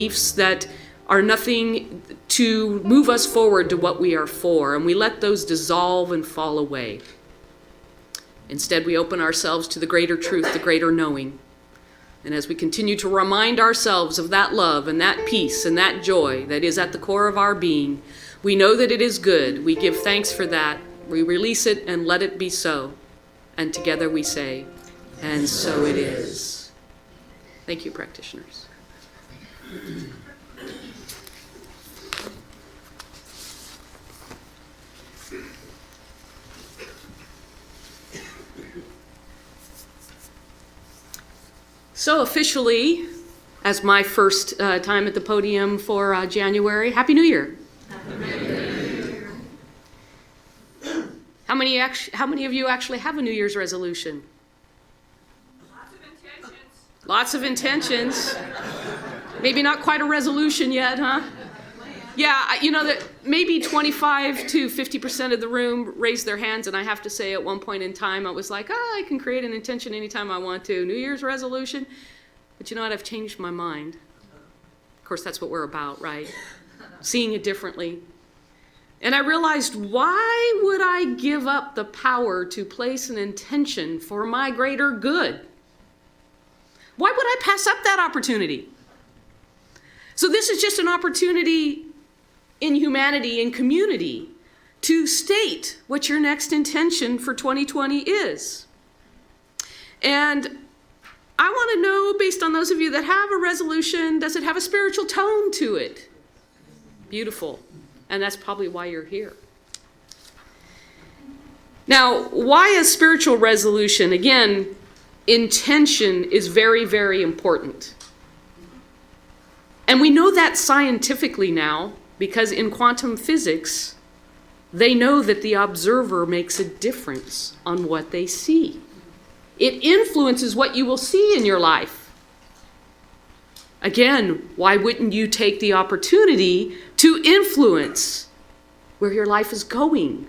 beliefs that are nothing to move us forward to what we are for, and we let those dissolve and fall away. Instead, we open ourselves to the greater truth, the greater knowing. And as we continue to remind ourselves of that love and that peace and that joy that is at the core of our being, we know that it is good. We give thanks for that. We release it and let it be so. And together we say, and so it is. Thank you, practitioners. So officially, as my first time at the podium for January, Happy New Year. Happy New Year. How many of you actually have a New Year's resolution? Lots of intentions. Maybe not quite a resolution yet, huh? Yeah, you know that maybe 25 to 50% of the room raised their hands, and I have to say at one point in time I was like, I can create an intention anytime I want to. New Year's resolution. But you know what? I've changed my mind. Of course, that's what we're about, right? Seeing it differently. And I realized, why would I give up the power to place an intention for my greater good? Why would I pass up that opportunity? So this is just an opportunity in humanity, in community, to state what your next intention for 2020 is. And I want to know, based on those of you that have a resolution, does it have a spiritual tone to it? Beautiful. And that's probably why you're here. Now, why a spiritual resolution? Again, intention is very, very important. And we know that scientifically now, because in quantum physics, they know that the observer makes a difference on what they see. It influences what you will see in your life. Again, why wouldn't you take the opportunity to influence where your life is going,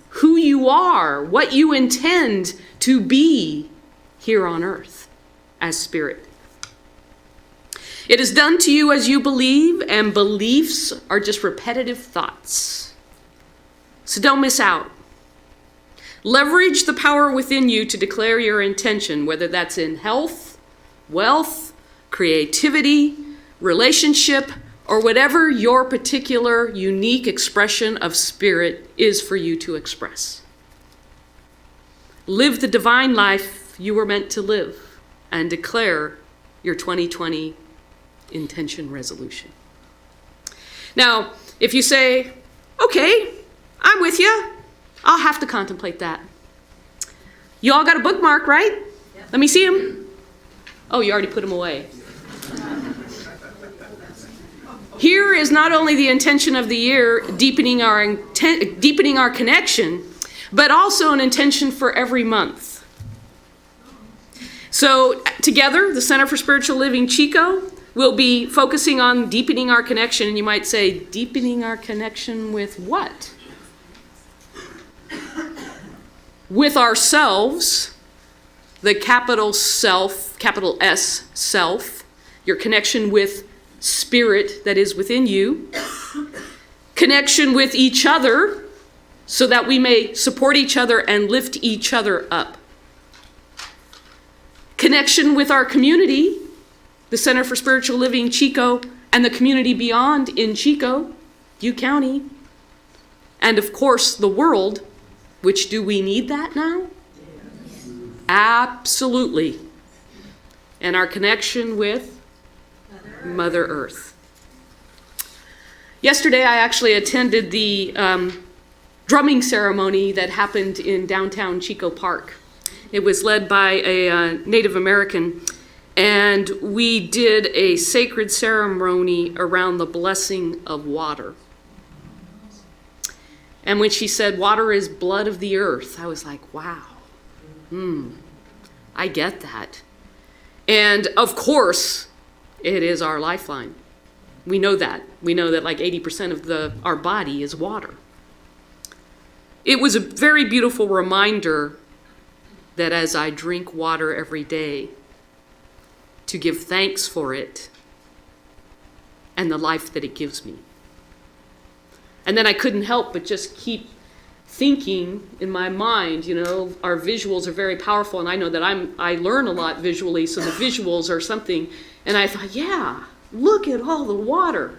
who you are, what you intend to be here on earth as spirit? It is done to you as you believe, and beliefs are just repetitive thoughts. So don't miss out. Leverage the power within you to declare your intention, whether that's in health, wealth, creativity, relationship, or whatever your particular unique expression of spirit is for you to express. Live the divine life you were meant to live and declare your 2020 intention resolution. Now, if you say, okay, I'm with you, I'll have to contemplate that. You all got a bookmark, right? Yep. Let me see them. Oh, you already put them away. Here is not only the intention of the year, deepening our connection, but also an intention for every month. So together, the Center for Spiritual Living, Chico, will be focusing on deepening our connection. And you might say, deepening our connection with what? With ourselves, the capital self, capital S, self, your connection with spirit that is within you, connection with each other so that we may support each other and lift each other up. Connection with our community, the Center for Spiritual Living, Chico, and the community beyond in Chico, Butte County, and of course the world, which do we need that now? Yes. Absolutely. And our connection with Mother Earth. Yesterday I actually attended the drumming ceremony that happened in downtown Chico Park. It was led by a Native American, and we did a sacred ceremony around the blessing of water. And when she said, water is blood of the earth, I was like, wow, I get that. And of course, it is our lifeline. We know that. We know that like 80% of our body is water. It was a very beautiful reminder that as I drink water every day, to give thanks for it, and the life that it gives me. And then I couldn't help but just keep thinking in my mind, our visuals are very powerful, and I know that I learn a lot visually, so the visuals are something. And I thought, yeah, look at all the water.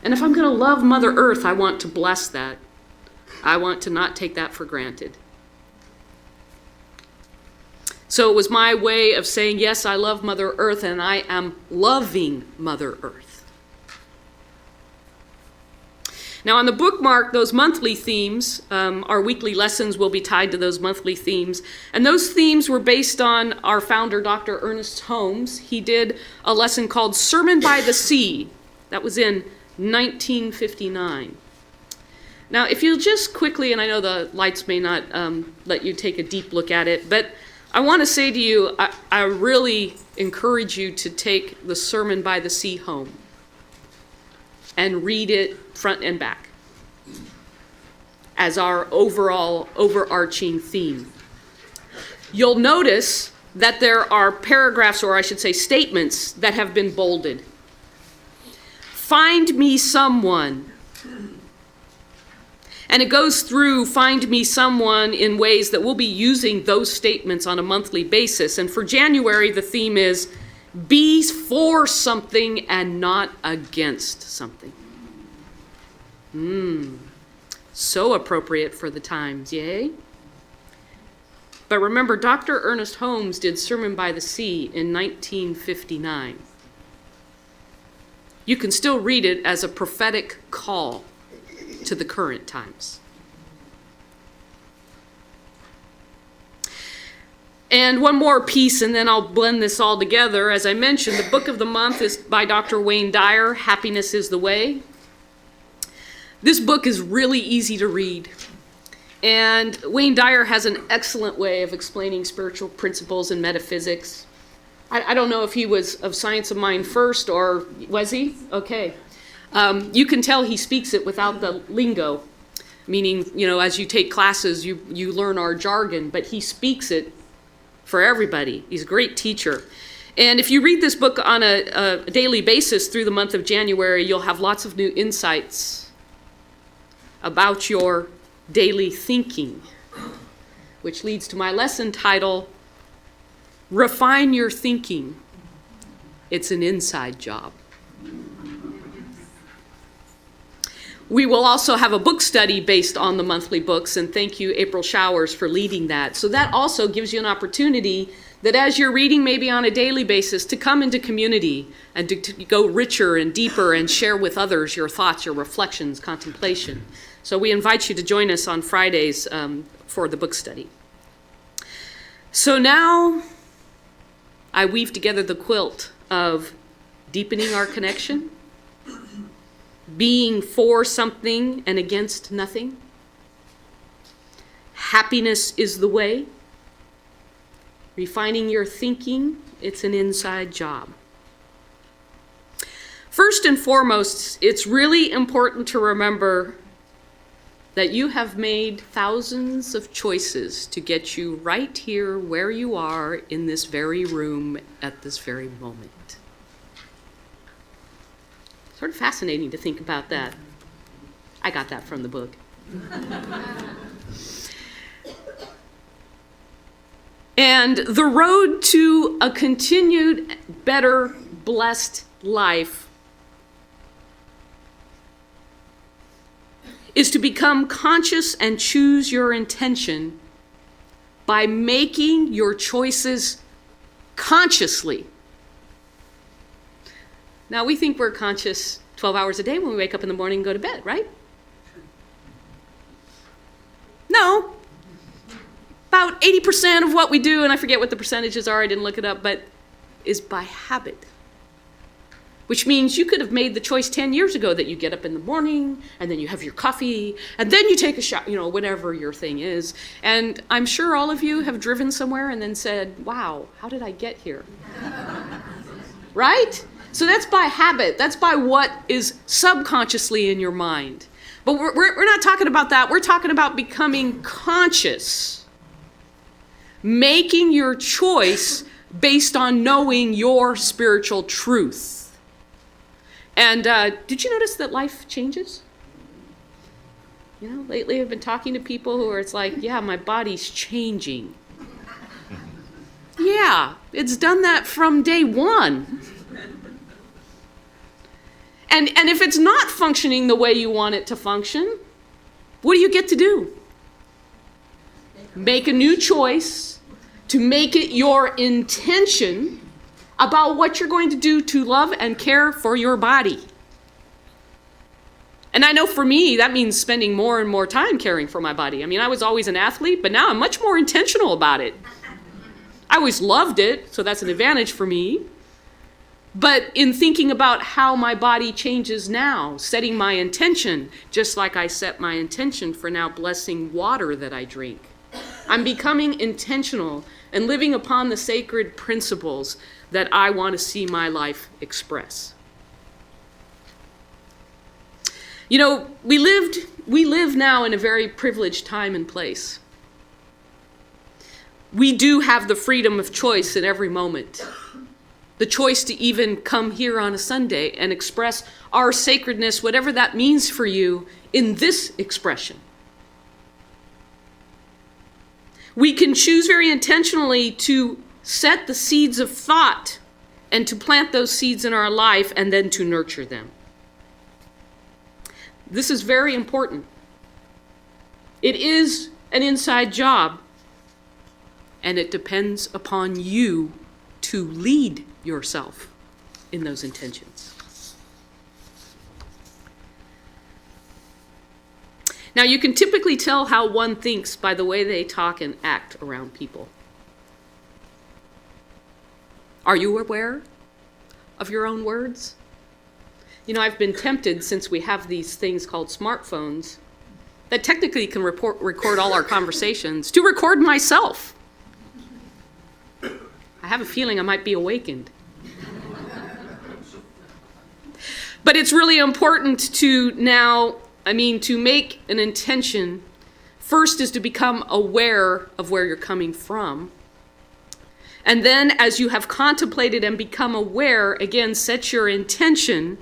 And if I'm going to love Mother Earth, I want to bless that. I want to not take that for granted. So it was my way of saying, yes, I love Mother Earth, and I am loving Mother Earth. Now on the bookmark, those monthly themes, our weekly lessons will be tied to those monthly themes. And those themes were based on our founder, Dr. Ernest Holmes. He did a lesson called Sermon by the Sea. That was in 1959. Now, if you'll just quickly, and I know the lights may not let you take a deep look at it, but I want to say to you, I really encourage you to take the Sermon by the Sea home and read it front and back as our overall overarching theme. You'll notice that there are paragraphs, or I should say statements, that have been bolded. Find me someone. And it goes through find me someone in ways that we'll be using those statements on a monthly basis. And for January, the theme is be for something and not against something. So appropriate for the times, yay? But remember, Dr. Ernest Holmes did Sermon by the Sea in 1959. You can still read it as a prophetic call to the current times. And one more piece, and then I'll blend this all together. As I mentioned, the book of the month is by Dr. Wayne Dyer, Happiness is the Way. This book is really easy to read. And Wayne Dyer has an excellent way of explaining spiritual principles and metaphysics. I don't know if he was of Science of Mind first, or was he? Okay. You can tell he speaks it without the lingo, meaning, as you take classes, you learn our jargon, but he speaks it for everybody. He's a great teacher. And if you read this book on a daily basis through the month of January, you'll have lots of new insights about your daily thinking, which leads to my lesson title, Refine Your Thinking. It's an inside job. We will also have a book study based on the monthly books, and thank you, April Showers, for leading that. So that also gives you an opportunity that as you're reading maybe on a daily basis to come into community and to go richer and deeper and share with others your thoughts, your reflections, contemplation. So we invite you to join us on Fridays for the book study. So now I weave together the quilt of deepening our connection, being for something and against nothing. Happiness is the way. Refining your thinking, it's an inside job. First and foremost, it's really important to remember that you have made thousands of choices to get you right here where you are in this very room at this very moment. Sort of fascinating to think about that. I got that from the book. And the road to a continued, better, blessed life is to become conscious and choose your intention by making your choices consciously. Now, we think we're conscious 12 hours a day when we wake up in the morning and go to bed, right? No. About 80% of what we do, and I forget what the percentages are, I didn't look it up, but is by habit. Which means you could have made the choice 10 years ago that you get up in the morning, and then you have your coffee, and then you take a shower, whatever your thing is. And I'm sure all of you have driven somewhere and then said, wow, how did I get here? Right? So that's by habit. That's by what is subconsciously in your mind. But we're not talking about that. We're talking about becoming conscious. Making your choice based on knowing your spiritual truth. And did you notice that life changes? You know, lately I've been talking to people who are, it's like, yeah, my body's changing. Yeah, it's done that from day one. And if it's not functioning the way you want it to function, what do you get to do? Make a new choice to make it your intention about what you're going to do to love and care for your body. And I know for me, that means spending more and more time caring for my body. I mean, I was always an athlete, but now I'm much more intentional about it. I always loved it, so that's an advantage for me. But in thinking about how my body changes now, setting my intention, just like I set my intention for now blessing water that I drink, I'm becoming intentional and living upon the sacred principles that I want to see my life express. You know, we live now in a very privileged time and place. We do have the freedom of choice in every moment. The choice to even come here on a Sunday and express our sacredness, whatever that means for you, in this expression. We can choose very intentionally to set the seeds of thought and to plant those seeds in our life and then to nurture them. This is very important. It is an inside job, and it depends upon you to lead yourself in those intentions. Now, you can typically tell how one thinks by the way they talk and act around people. Are you aware of your own words? You know, I've been tempted, since we have these things called smartphones that technically can record all our conversations, to record myself. I have a feeling I might be awakened. But it's really important to to make an intention. First is to become aware of where you're coming from. And then as you have contemplated and become aware, again, set your intention,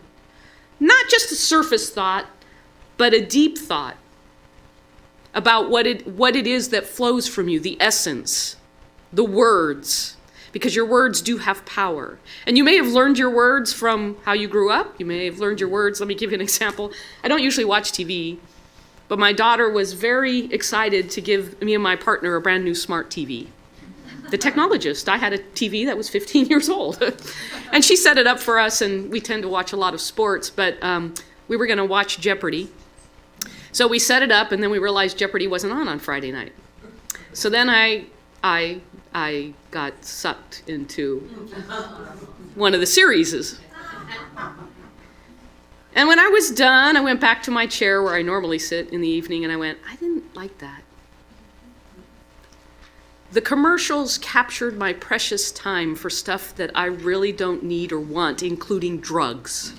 not just a surface thought, but a deep thought about what it is that flows from you, the essence, the words, because your words do have power. And you may have learned your words from how you grew up. You may have learned your words. Let me give you an example. I don't usually watch TV, but my daughter was very excited to give me and my partner a brand new smart TV. The technologist. I had a TV that was 15 years old. And she set it up for us, and we tend to watch a lot of sports, but we were going to watch Jeopardy. So we set it up, and then we realized Jeopardy wasn't on Friday night. So then I got sucked into one of the series. And when I was done, I went back to my chair where I normally sit in the evening, and I went, I didn't like that. The commercials captured my precious time for stuff that I really don't need or want, including drugs.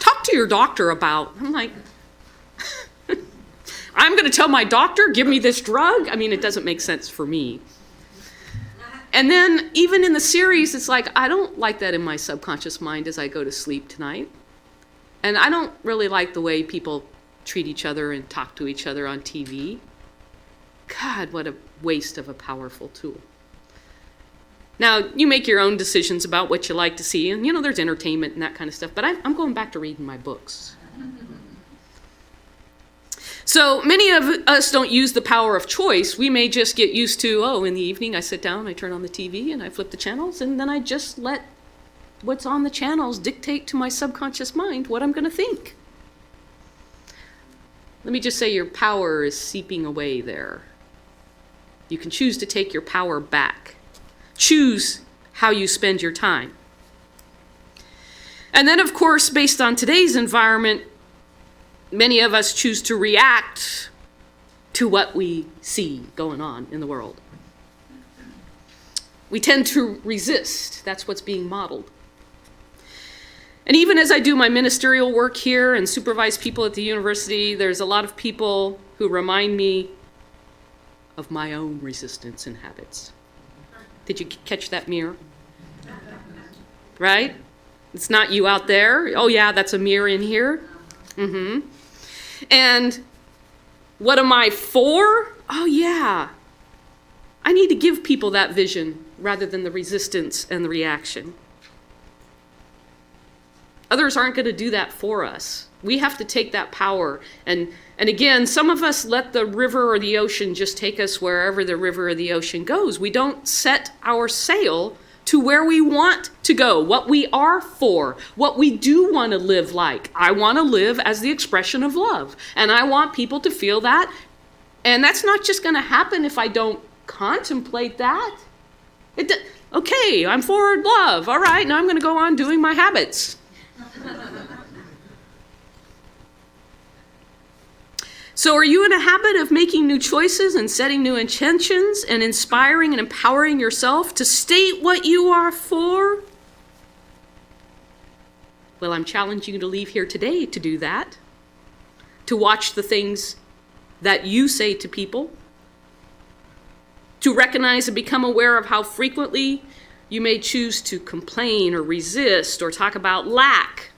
Talk to your doctor about. I'm like, I'm going to tell my doctor, give me this drug? I mean, it doesn't make sense for me. And then even in the series, it's like, I don't like that in my subconscious mind as I go to sleep tonight. And I don't really like the way people treat each other and talk to each other on TV. God, what a waste of a powerful tool. Now, you make your own decisions about what you like to see, and there's entertainment and that kind of stuff, but I'm going back to reading my books. So many of us don't use the power of choice. We may just get used to, in the evening I sit down, I turn on the TV, and I flip the channels, and then I just let what's on the channels dictate to my subconscious mind what I'm going to think. Let me just say your power is seeping away there. You can choose to take your power back. Choose how you spend your time. And then, of course, based on today's environment, many of us choose to react to what we see going on in the world. We tend to resist. That's what's being modeled. And even as I do my ministerial work here and supervise people at the university, there's a lot of people who remind me of my own resistance and habits. Did you catch that mirror? Right? It's not you out there. Oh yeah, that's a mirror in here. And what am I for? Oh yeah. I need to give people that vision rather than the resistance and the reaction. Others aren't going to do that for us. We have to take that power. And again, some of us let the river or the ocean just take us wherever the river or the ocean goes. We don't set our sail to where we want to go, what we are for, what we do want to live like. I want to live as the expression of love, and I want people to feel that. And that's not just going to happen if I don't contemplate that. Okay, I'm for love. All right, now I'm going to go on doing my habits. So are you in a habit of making new choices and setting new intentions and inspiring and empowering yourself to state what you are for? Well, I'm challenging you to leave here today to do that, to watch the things that you say to people, to recognize and become aware of how frequently you may choose to complain or resist or talk about lack.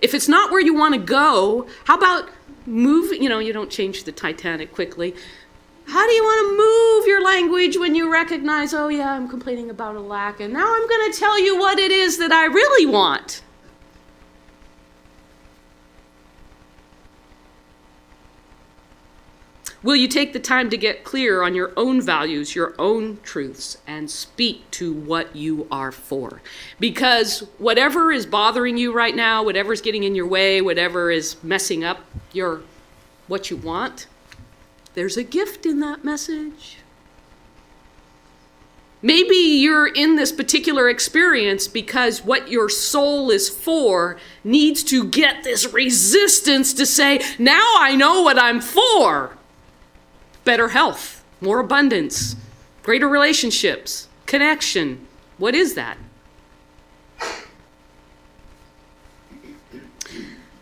If it's not where you want to go, how about move? You don't change the Titanic quickly. How do you want to move your language when you recognize, oh yeah, I'm complaining about a lack, and now I'm going to tell you what it is that I really want? Will you take the time to get clear on your own values, your own truths, and speak to what you are for? Because whatever is bothering you right now, whatever is getting in your way, whatever is messing up what you want, there's a gift in that message. Maybe you're in this particular experience because what your soul is for needs to get this resistance to say, now I know what I'm for. Better health, more abundance, greater relationships, connection. What is that?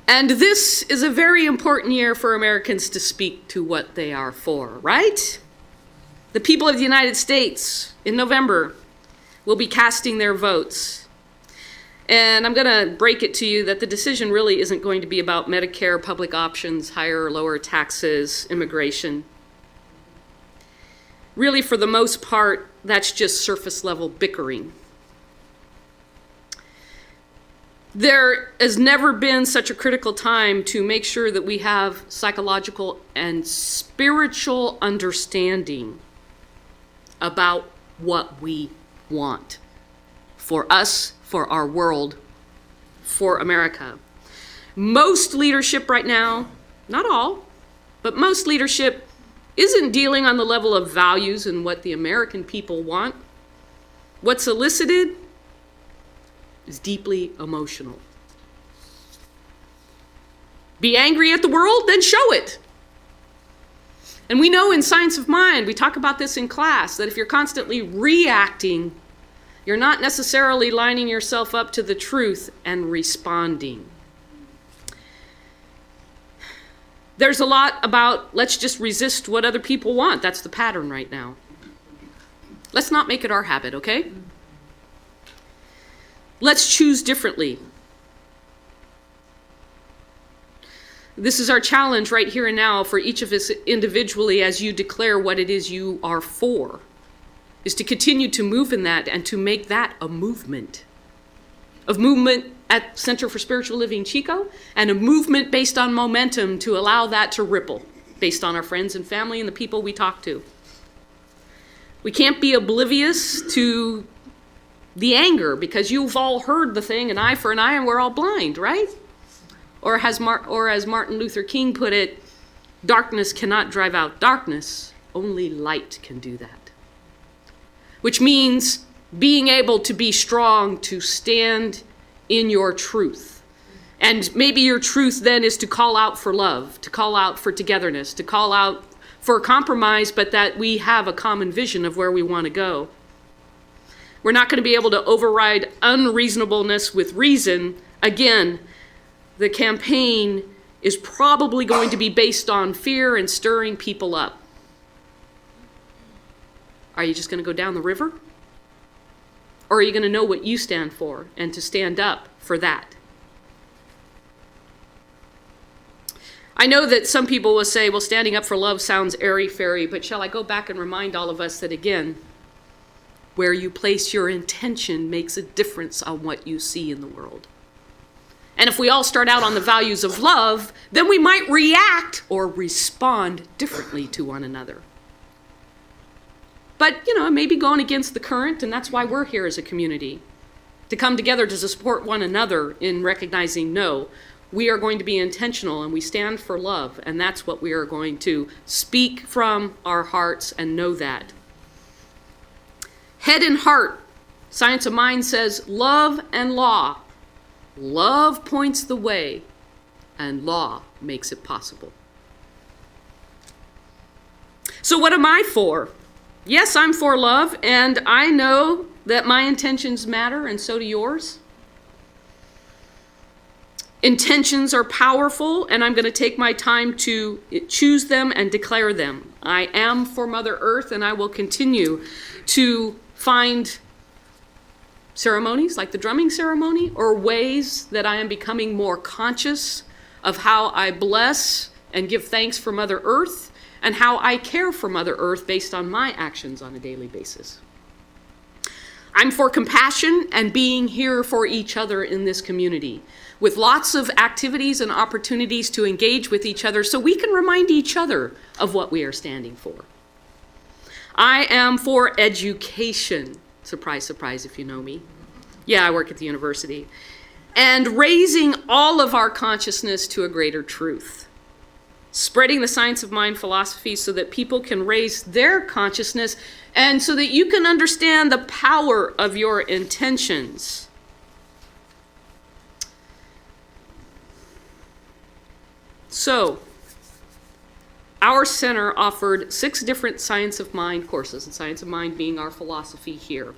And this is a very important year for Americans to speak to what they are for, right? The people of the United States in November will be casting their votes. And I'm going to break it to you that the decision really isn't going to be about Medicare, public options, higher or lower taxes, immigration. Really, for the most part, that's just surface level bickering. There has never been such a critical time to make sure that we have psychological and spiritual understanding about what we want for us, for our world, for America. Most leadership right now, not all, but most leadership isn't dealing on the level of values and what the American people want. What's elicited is deeply emotional. Be angry at the world, then show it. And we know in Science of Mind, we talk about this in class, that if you're constantly reacting, you're not necessarily lining yourself up to the truth and responding. There's a lot about let's just resist what other people want. That's the pattern right now. Let's not make it our habit, okay? Let's choose differently. This is our challenge right here and now for each of us individually as you declare what it is you are for, is to continue to move in that and to make that a movement. Of movement at Center for Spiritual Living Chico, and a movement based on momentum to allow that to ripple based on our friends and family and the people we talk to. We can't be oblivious to the anger because you've all heard the thing, an eye for an eye and we're all blind, right? Or as Martin Luther King put it, darkness cannot drive out darkness, only light can do that. Which means being able to be strong, to stand in your truth. And maybe your truth then is to call out for love, to call out for togetherness, to call out for compromise, but that we have a common vision of where we want to go. We're not going to be able to override unreasonableness with reason. Again, the campaign is probably going to be based on fear and stirring people up. Are you just going to go down the river? Or are you going to know what you stand for and to stand up for that? I know that some people will say, well, standing up for love sounds airy-fairy, but shall I go back and remind all of us that, again, where you place your intention makes a difference on what you see in the world. And if we all start out on the values of love, then we might react or respond differently to one another. But, it may be going against the current, and that's why we're here as a community, to come together to support one another in recognizing, no, we are going to be intentional and we stand for love, and that's what we are going to speak from our hearts and know that. Head and heart, Science of Mind says, love and law. Love points the way, and law makes it possible. So what am I for? Yes, I'm for love, and I know that my intentions matter, and so do yours. Intentions are powerful, and I'm going to take my time to choose them and declare them. I am for Mother Earth, and I will continue to find ceremonies like the drumming ceremony or ways that I am becoming more conscious of how I bless and give thanks for Mother Earth and how I care for Mother Earth based on my actions on a daily basis. I'm for compassion and being here for each other in this community, with lots of activities and opportunities to engage with each other so we can remind each other of what we are standing for. I am for education. Surprise, surprise if you know me. Yeah, I work at the university. And raising all of our consciousness to a greater truth. Spreading the Science of Mind philosophy so that people can raise their consciousness and so that you can understand the power of your intentions. So, our center offered 6 different Science of Mind courses, and Science of Mind being our philosophy here.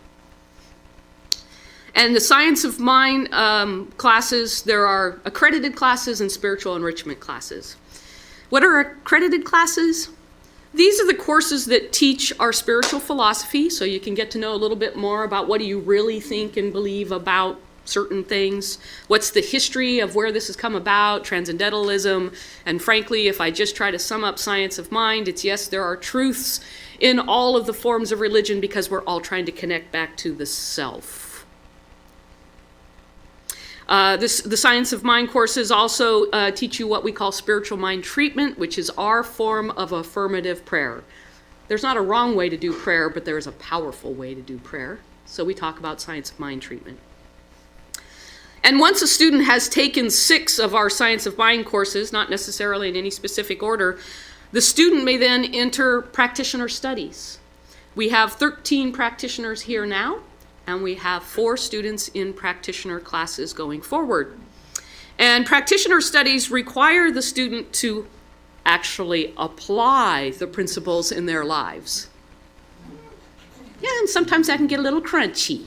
And the Science of Mind classes, there are accredited classes and spiritual enrichment classes. What are accredited classes? These are the courses that teach our spiritual philosophy, so you can get to know a little bit more about what do you really think and believe about certain things. What's the history of where this has come about, transcendentalism, and frankly, if I just try to sum up Science of Mind, it's yes, there are truths in all of the forms of religion because we're all trying to connect back to the self. The Science of Mind courses also teach you what we call spiritual mind treatment, which is our form of affirmative prayer. There's not a wrong way to do prayer, but there is a powerful way to do prayer. So we talk about Science of Mind treatment. And once a student has taken 6 of our Science of Mind courses, not necessarily in any specific order, the student may then enter practitioner studies. We have 13 practitioners here now, and we have 4 students in practitioner classes going forward. And practitioner studies require the student to actually apply the principles in their lives. Yeah, and sometimes that can get a little crunchy.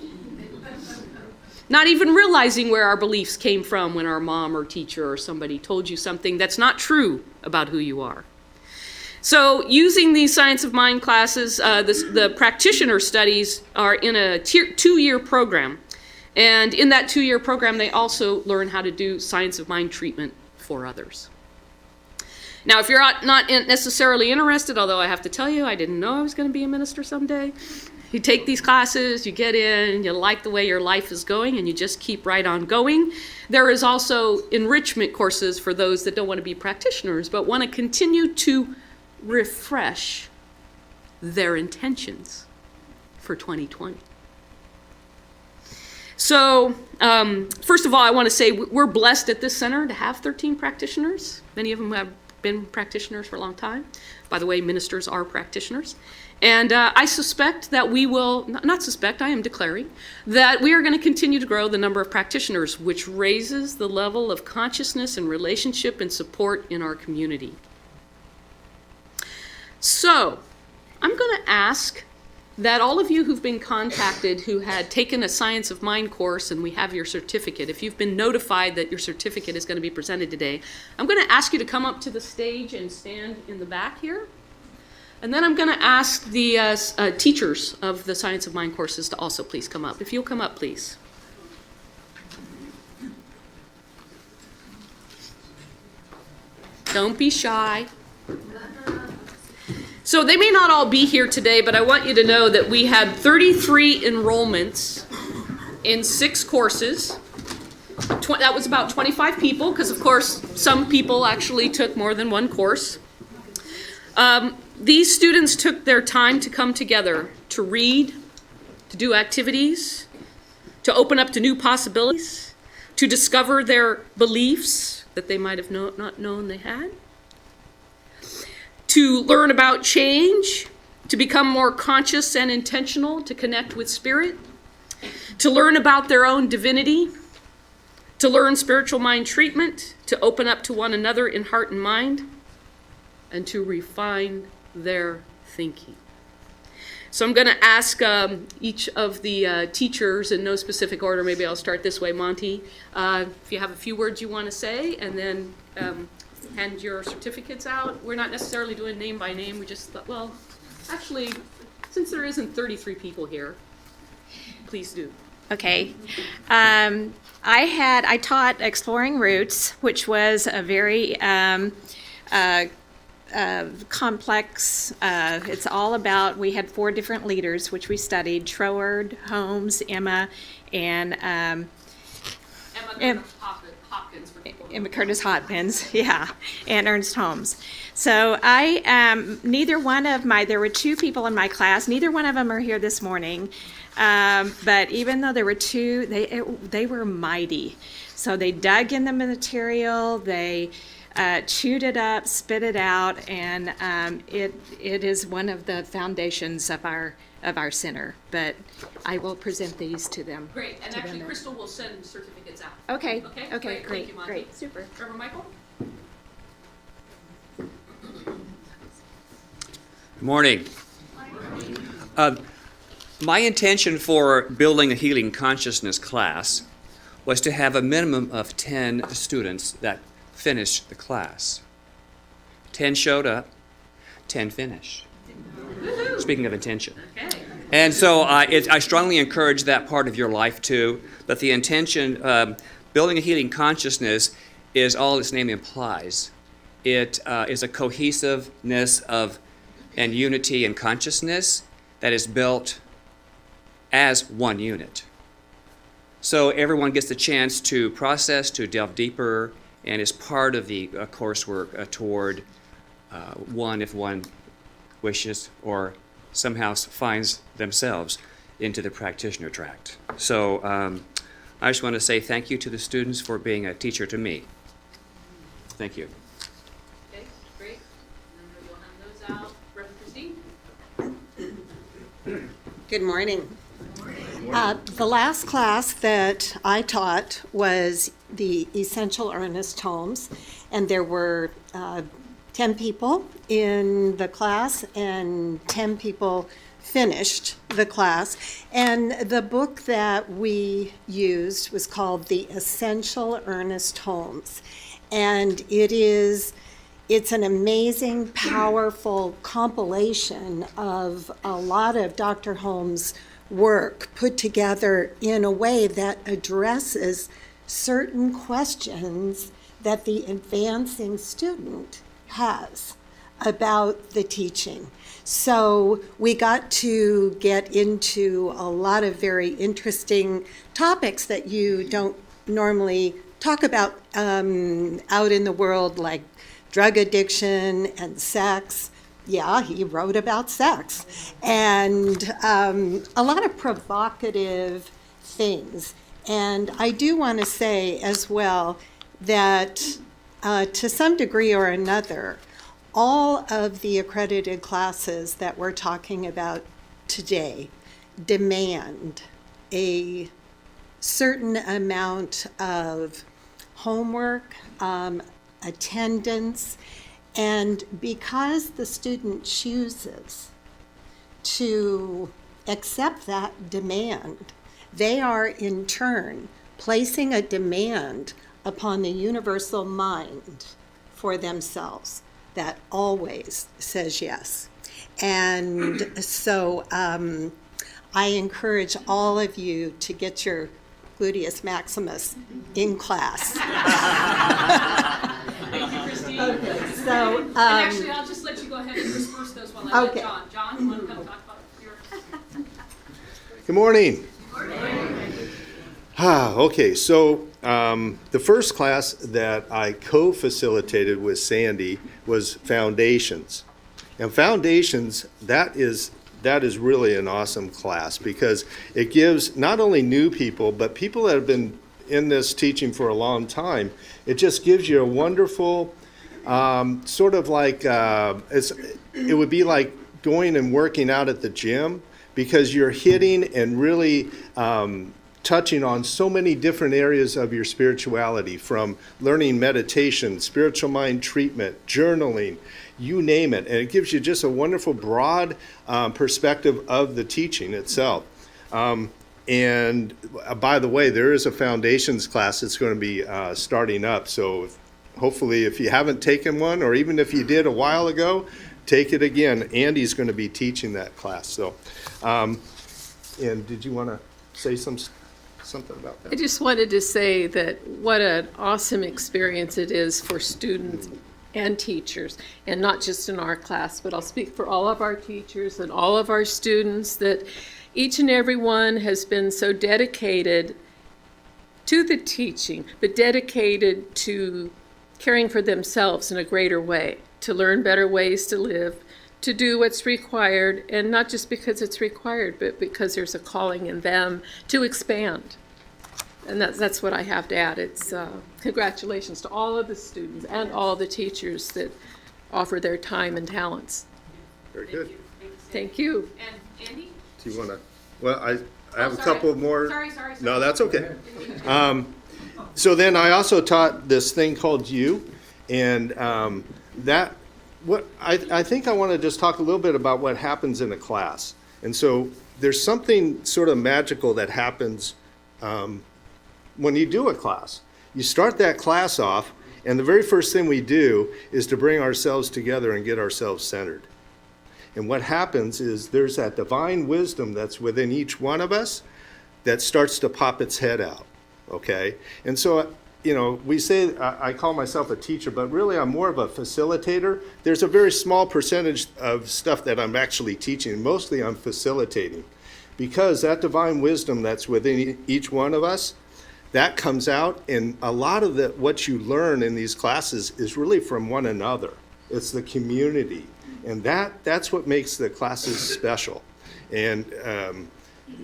Not even realizing where our beliefs came from when our mom or teacher or somebody told you something that's not true about who you are. So using these Science of Mind classes, the practitioner studies are in a 2-year program. And in that 2-year program, they also learn how to do Science of Mind treatment for others. Now, if you're not necessarily interested, although I have to tell you, I didn't know I was going to be a minister someday. You take these classes, you get in, you like the way your life is going, and you just keep right on going. There is also enrichment courses for those that don't want to be practitioners, but want to continue to refresh their intentions for 2020. So, first of all, I want to say we're blessed at this center to have 13 practitioners. Many of them have been practitioners for a long time. By the way, ministers are practitioners. And I suspect that we will, not suspect, I am declaring, that we are going to continue to grow the number of practitioners, which raises the level of consciousness and relationship and support in our community. So, I'm going to ask that all of you who've been contacted who had taken a Science of Mind course and we have your certificate, if you've been notified that your certificate is going to be presented today, I'm going to ask you to come up to the stage and stand in the back here. And then I'm going to ask the teachers of the Science of Mind courses to also please come up. If you'll come up, please. Don't be shy. So they may not all be here today, but I want you to know that we had 33 enrollments in 6 courses. That was about 25 people, because of course some people actually took more than one course. These students took their time to come together, to read, to do activities, to open up to new possibilities, to discover their beliefs that they might have not known they had, to learn about change, to become more conscious and intentional, to connect with spirit, to learn about their own divinity, to learn spiritual mind treatment, to open up to one another in heart and mind, and to refine their thinking. So I'm going to ask each of the teachers in no specific order. Maybe I'll start this way. Monty, if you have a few words you want to say, and then hand your certificates out. We're not necessarily doing name by name. We just thought, well, actually, since there isn't 33 people here, please do. Okay. I taught Exploring Roots, which was a very complex, it's all about, we had 4 different leaders, which we studied, Troward, Holmes, Emma, and Hopkins for people. Emma Curtis Hopkins, yeah, and Ernst Holmes. So neither one of there were 2 people in my class, neither one of them are here this morning, but even though there were 2, they were mighty. So they dug in the material, they chewed it up, spit it out, and it is one of the foundations of our center. But I will present these to them. Great, and actually Crystal will send certificates out. Okay, great. great, Thank you, Monty. great, super. Reverend Michael? Good morning. My intention for building a healing consciousness class was to have a minimum of 10 students that finished the class. 10 showed up, 10 finished. Speaking of intention. Okay. And so I strongly encourage that part of your life too, but the intention, building a healing consciousness is all its name implies. It is a cohesiveness of and unity and consciousness that is built as one unit. So everyone gets the chance to process, to delve deeper, and is part of the coursework toward one, if one wishes or somehow finds themselves into the practitioner tract. So I just want to say thank you to the students for being a teacher to me. Thank you. Okay, great. And then we'll hand those out. Reverend Christine? Good morning. The last class that I taught was the Essential Ernest Holmes, and there were 10 people in the class, and 10 people finished the class. And the book that we used was called The Essential Ernest Holmes, and it's an amazing, powerful compilation of a lot of Dr. Holmes' work put together in a way that addresses certain questions that the advancing student has about the teaching. So we got to get into a lot of very interesting topics that you don't normally talk about out in the world, like drug addiction and sex. Yeah, he wrote about sex. And a lot of provocative things. And I do want to say as well that to some degree or another, all of the accredited classes that we're talking about today demand a certain amount of homework, attendance, and because the student chooses to accept that demand, they are in turn placing a demand upon the universal mind for themselves that always says yes. And so I encourage all of you to get your gluteus maximus in class. Thank you, Christine. Okay, so, And actually, I'll just let you go ahead and disperse those while I let Okay. John. John, you want to come talk about your... Good morning. Okay, so the first class that I co-facilitated with Sandy was Foundations. And Foundations, that is really an awesome class because it gives not only new people, but people that have been in this teaching for a long time, it just gives you a wonderful, sort of like, it would be like going and working out at the gym because you're hitting and really touching on so many different areas of your spirituality, from learning meditation, spiritual mind treatment, journaling, you name it. And it gives you just a wonderful broad perspective of the teaching itself. And by the way, there is a foundations class that's going to be starting up. So hopefully if you haven't taken one, or even if you did a while ago, take it again. Andy's going to be teaching that class. So, and did you want to say something about that? I just wanted to say that what an awesome experience it is for students and teachers, and not just in our class, but I'll speak for all of our teachers and all of our students, that each and every one has been so dedicated to the teaching, but dedicated to caring for themselves in a greater way, to learn better ways to live, to do what's required, and not just because it's required, but because there's a calling in them to expand. And that's what I have to add. It's congratulations to all of the students and all the teachers that offer their time and talents. Very good. Thank you. And Andy? Do you want to? Well, I have a sorry. couple more. Sorry. No, that's okay. So then I also taught this thing called You, and I think I want to just talk a little bit about what happens in a class. And so there's something sort of magical that happens when you do a class. You start that class off, and the very first thing we do is to bring ourselves together and get ourselves centered. And what happens is there's that divine wisdom that's within each one of us that starts to pop its head out, okay? And so, you know, we say I call myself a teacher, but really I'm more of a facilitator. There's a very small percentage of stuff that I'm actually teaching. Mostly I'm facilitating, because that divine wisdom that's within each one of us, that comes out, and a lot of what you learn in these classes is really from one another. It's the community, and that's what makes the classes special. And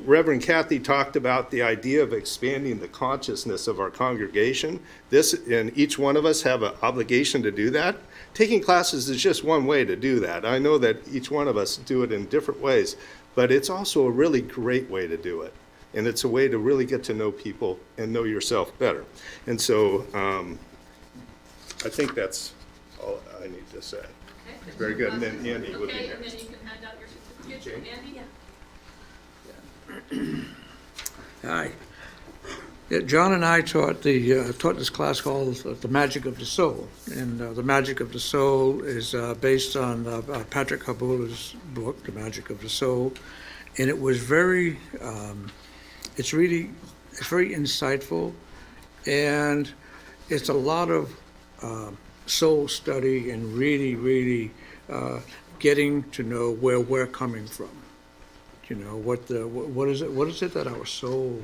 Reverend Kathy talked about the idea of expanding the consciousness of our congregation. And each one of us have an obligation to do that. Taking classes is just one way to do that. I know that each one of us do it in different ways, but it's also a really great way to do it. And it's a way to really get to know people and know yourself better. And so I think that's all I need to say. Okay. Very good. And then Andy will be Okay, and next. then you can hand out your certificate. Andy? Hi. Yeah, John and I taught this class called The Magic of the Soul. And The Magic of the Soul is based on Patrick Habula's book, The Magic of the Soul. And it was very, it's very insightful. And it's a lot of soul study and really getting to know where we're coming from. You know, what is it that our soul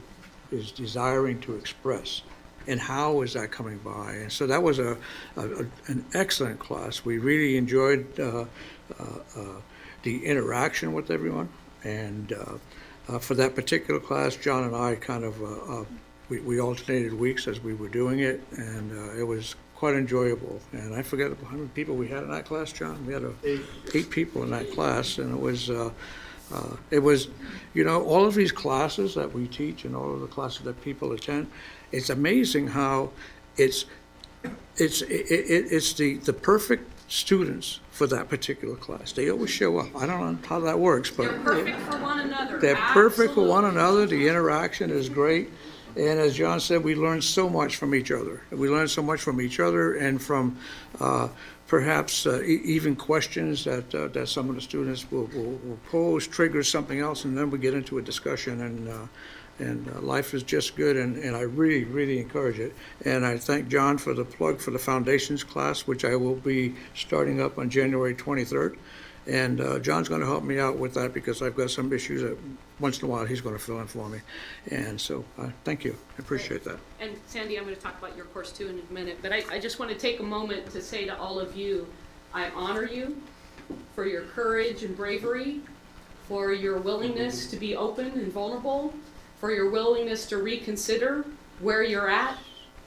is desiring to express, and how is that coming by? And so that was an excellent class. We really enjoyed the interaction with everyone, and for that particular class, John and I kind of we alternated weeks as we were doing it, and it was quite enjoyable. And I forget how many people we had in that class, John. We had eight people in that class, and it was, you know, all of these classes that we teach and all of the classes that people attend, it's amazing how it's the perfect students for that particular class. They always show up. I don't know how that works, but They're perfect for one another. they're perfect for one another. The interaction is great. And as John said, we learn so much from each other. We learn so much from each other and from perhaps even questions that some of the students will pose, triggers something else, and then we get into a discussion, and life is just good, and I really, really encourage it. And I thank John for the plug for the foundations class, which I will be starting up on January 23rd. And John's going to help me out with that because I've got some issues that once in a while he's going to fill in for me. And so, thank you. I appreciate that. And Sandy, I'm going to talk about your course too in a minute, but I just want to take a moment to say to all of you, I honor you for your courage and bravery, for your willingness to be open and vulnerable, for your willingness to reconsider where you're at,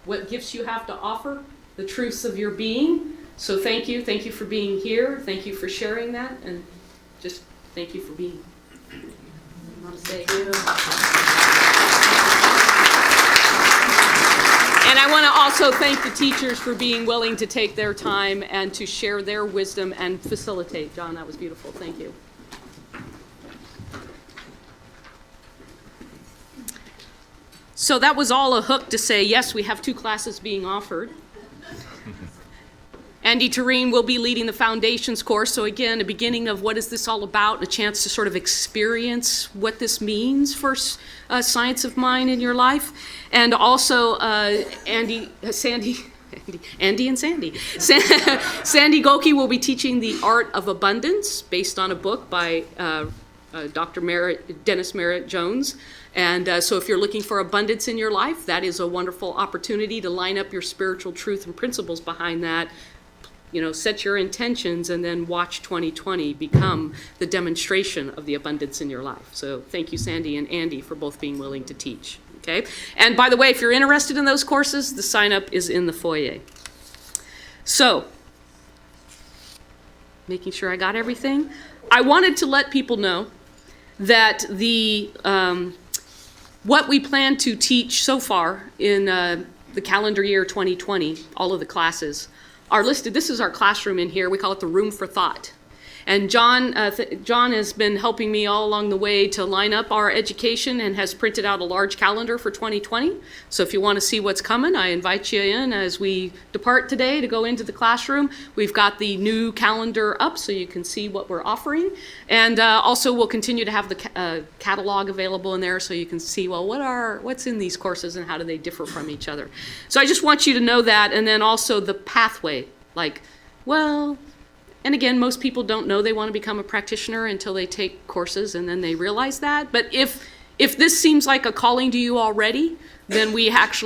what gifts you have to offer, the truths of your being. So thank you for being here, thank you for sharing that, and just thank you for being here. And I want to also thank the teachers for being willing to take their time and to share their wisdom and facilitate. John, that was beautiful, thank you. So that was all a hook to say, yes, we have 2 classes being offered. Andy Tureen will be leading the foundations course. So again, a beginning of what is this all about, a chance to sort of experience what this means for science of mind in your life. And also Sandy Goki will be teaching the art of abundance based on a book by Dr. Dennis Merritt Jones. And so if you're looking for abundance in your life, that is a wonderful opportunity to line up your spiritual truth and principles behind that. You know, set your intentions and then watch 2020 become the demonstration of the abundance in your life. So thank you, Sandy and Andy, for both being willing to teach. Okay? And by the way, if you're interested in those courses, the sign up is in the foyer. So, making sure I got everything. I wanted to let people know that the what we plan to teach so far in the calendar year 2020, all of the classes, are listed. This is our classroom in here. We call it the room for thought. And John has been helping me all along the way to line up our education and has printed out a large calendar for 2020. So if you want to see what's coming, I invite you in as we depart today to go into the classroom. We've got the new calendar up so you can see what we're offering. And also we'll continue to have the catalog available in there so you can see, well, what's in these courses and how do they differ from each other. So I just want you to know that, and then also the pathway, like, well, and again, most people don't know they want to become a practitioner until they take courses and then they realize that. But if this seems like a calling to you already, then we actually